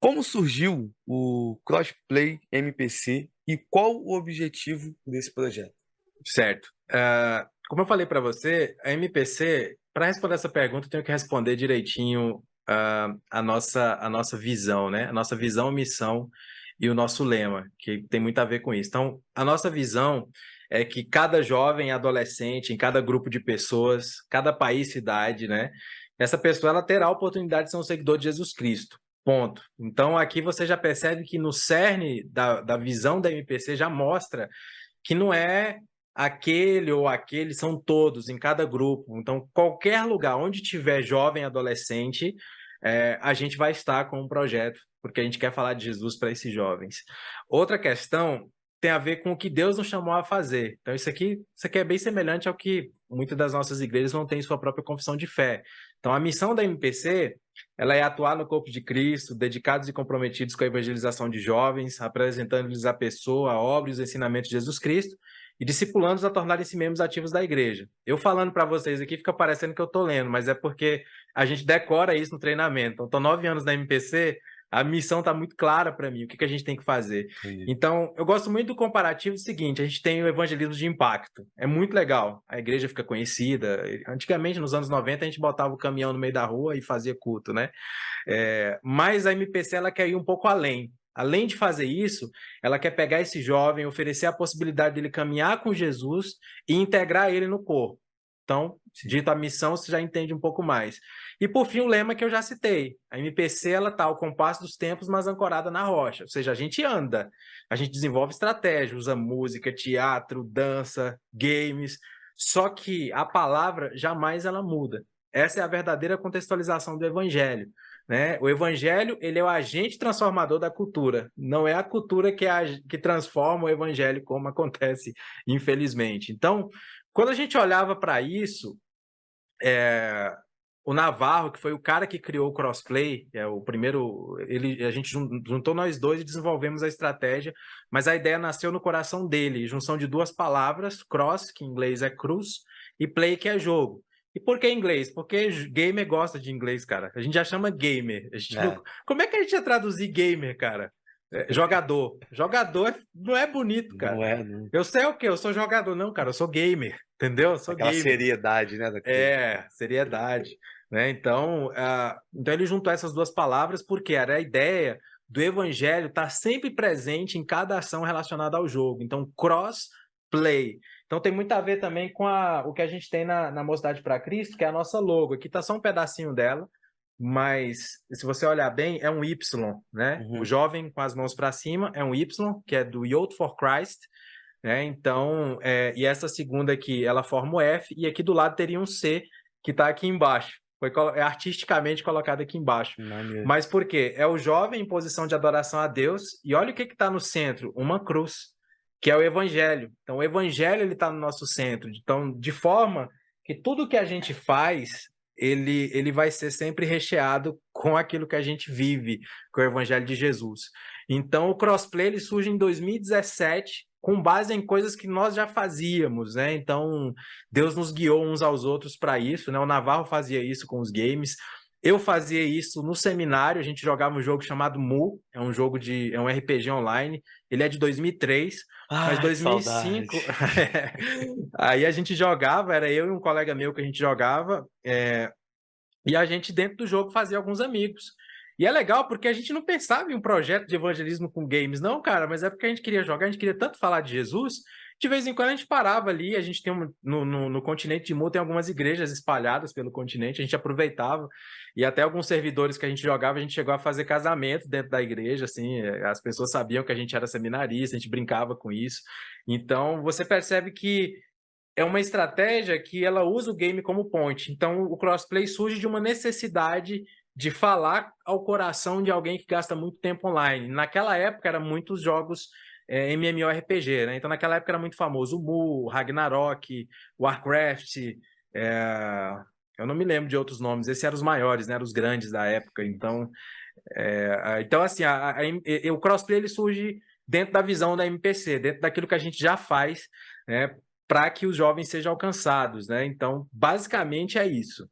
Como surgiu o Crossplay MPC e qual o objetivo desse projeto? Certo. Como eu falei para você, a MPC, para responder essa pergunta, eu tenho que responder direitinho a nossa visão, né? A nossa visão, missão e o nosso lema, que tem muito a ver com isso. Então, a nossa visão é que cada jovem, adolescente, em cada grupo de pessoas, cada país, cidade, né? Essa pessoa ela terá a oportunidade de ser um seguidor de Jesus Cristo. Ponto. Então, aqui você já percebe que no cerne da visão da MPC já mostra que não é aquele ou aquele, são todos em cada grupo. Então, qualquer lugar onde tiver jovem, adolescente, a gente vai estar com um projeto, porque a gente quer falar de Jesus para esses jovens. Outra questão tem a ver com o que Deus nos chamou a fazer. Então, isso aqui é bem semelhante ao que muitas das nossas igrejas não têm em sua própria confissão de fé. Então, a missão da MPC, ela é atuar no corpo de Cristo, dedicados e comprometidos com a evangelização de jovens, apresentando-lhes a pessoa, a obra e os ensinamentos de Jesus Cristo, e discipulando-os a tornarem-se membros ativos da igreja. Eu falando para vocês aqui fica parecendo que eu estou lendo, mas é porque a gente decora isso no treinamento. Então, estou 9 anos na MPC, a missão está muito clara para mim, o que a gente tem que fazer. Entendi. Então, eu gosto muito do comparativo seguinte, a gente tem o evangelismo de impacto. É muito legal, a igreja fica conhecida. Antigamente, nos anos 90, a gente botava o caminhão no meio da rua e fazia culto, né? Mas a MPC ela quer ir um pouco além. Além de fazer isso, ela quer pegar esse jovem, oferecer a possibilidade dele caminhar com Jesus e integrar ele no corpo. Então, Sim. dito a missão, você já entende um pouco mais. E por fim, o lema que eu já citei. A MPC ela está ao compasso dos tempos, mas ancorada na rocha. Ou seja, a gente anda, a gente desenvolve estratégia, usa música, teatro, dança, games. Só que a palavra jamais ela muda. Essa é a verdadeira contextualização do evangelho. Né? O evangelho ele é o agente transformador da cultura, não é a cultura que transforma o evangelho, como acontece, infelizmente. Então, quando a gente olhava para isso, o Navarro, que foi o cara que criou o crossplay, é o primeiro, a gente juntou nós dois e desenvolvemos a estratégia, mas a ideia nasceu no coração dele, junção de duas palavras, cross, que em inglês é cruz, e play, que é jogo. E por que inglês? Porque gamer gosta de inglês, cara. A gente já chama gamer. A gente não... É, Como é que a gente ia traduzir gamer, cara? Jogador. Jogador não é bonito, cara. não é, não. Eu sei o quê? Eu sou jogador. Não, cara, eu sou gamer. Entendeu? Eu sou Aquela gamer. seriedade, né, da coisa. Seriedade. Né? Então ele juntou essas duas palavras porque era a ideia do evangelho estar sempre presente em cada ação relacionada ao jogo. Então, cross-play. Então tem muito a ver também com o que a gente tem na Mocidade para Cristo, que é a nossa logo. Aqui está só um pedacinho dela, mas se você olhar bem, é um Y, né? O Uhum. jovem com as mãos para cima é um Y, que é do Youth for Christ, né? Então, e essa segunda aqui, ela forma o F, e aqui do lado teria um C, que está aqui embaixo. É artisticamente colocado aqui embaixo. Maneiro. Mas por quê? É o jovem em posição de adoração a Deus, e olha o que está no centro, uma cruz, que é o evangelho. Então, o evangelho ele está no nosso centro. Então, de forma que tudo que a gente faz, ele vai ser sempre recheado com aquilo que a gente vive, com o evangelho de Jesus. Então, o crossplay ele surge em 2017, com base em coisas que nós já fazíamos, né? Então, Deus nos guiou uns aos outros para isso, né? O Navarro fazia isso com os games. Eu fazia isso no seminário, a gente jogava um jogo chamado Mu, é um RPG online. Ele é de 2003, mas Ai, que saudade. 2005 aí a gente jogava, era eu e um colega meu que a gente jogava, e a gente dentro do jogo fazia alguns amigos. E é legal porque a gente não pensava em um projeto de evangelismo com games, não, cara, mas é porque a gente queria jogar, a gente queria tanto falar de Jesus, de vez em quando a gente parava ali, a gente tem no continente de Mu tem algumas igrejas espalhadas pelo continente, a gente aproveitava, e até alguns servidores que a gente jogava, a gente chegou a fazer casamento dentro da igreja, assim, as pessoas sabiam que a gente era seminarista, a gente brincava com isso. Então, você percebe que é uma estratégia que ela usa o game como ponte. Então, o crossplay surge de uma necessidade de falar ao coração de alguém que gasta muito tempo online. Naquela época, eram muitos jogos MMORPG, né? Então, naquela época, era muito famoso o Mu, Ragnarok, Warcraft. Eu não me lembro de outros nomes. Esses eram os maiores, né? Eram os grandes da época. Então assim, o crossplay ele surge dentro da visão da MPC, dentro daquilo que a gente já faz, né, para que os jovens sejam alcançados, né? Então, basicamente é isso.